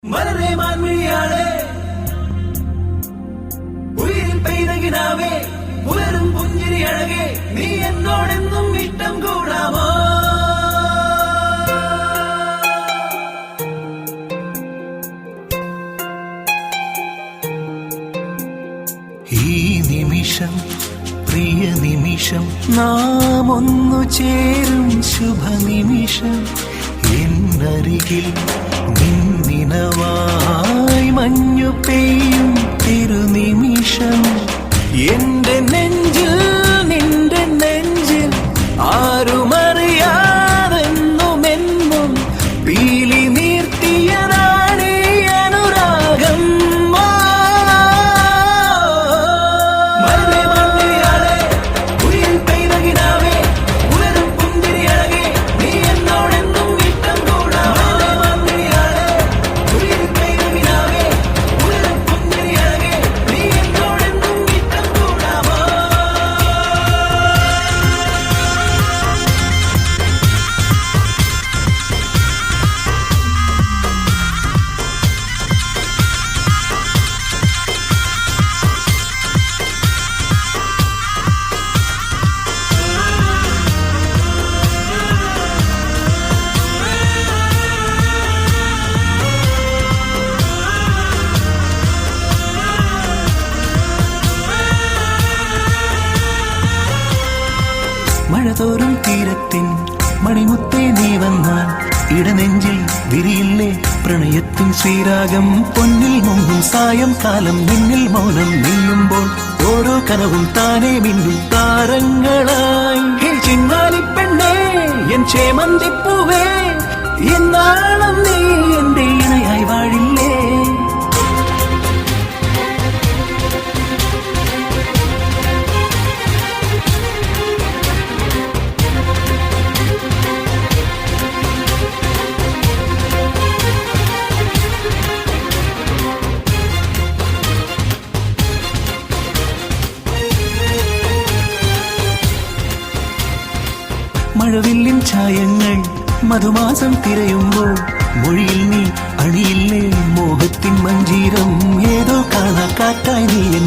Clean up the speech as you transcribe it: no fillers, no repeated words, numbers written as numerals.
മലരെ മാൻമിഴിയാളെ ഉയിരിൽ പെയ്തകിനാവേ പുലരും പുഞ്ചിരി അഴകെ നീ എന്നോടെന്നും ഇഷ്ടം കൂടാമോ? ഈ നിമിഷം പ്രിയ നിമിഷം നാം ഒന്നു ചേരും ശുഭനിമിഷം എന്നരികിൽ നിന്നിനവായി മഞ്ഞു പെയ്യും തിരുനിമിഷം എന്റെ നെഞ്ചിൽ നിന്റെ നെഞ്ചിൽ ആരുമറിയാതെന്നുമെന്നും പീലി നീർത്തിയതാണ് അനുരാഗം. മഴതോറും തീരത്തിൻ മണിമുത്തേ നീ വന്നാൽ ഇടനെഞ്ചിൽ വിരിയില്ലേ പ്രണയത്തിൻ ശ്രീരാഗം. പൊന്നിൽ മുങ്ങും സായംകാലം നിന്നിൽ മൗനം നീയുമ്പോൾ ഓരോ കനവും താനേ മിന്നും താരങ്ങളായി. ചിന്നാലിപ്പെണ്ണേ എൻ ചേമന്തിപ്പൂവേ എന്നാളും നീ എന്റെ ഇണയായി വാഴില്ലേ? മഴവില്ലിൻ ഛായങ്ങൾ മധുമാസം തിരയുമ്പോൾ മൊഴിയിൽ നീ അണിയില്ലേ മോഹത്തിൻ മഞ്ചീരം. ഏതോ കാണാ കാറ്റായി നീ എൻ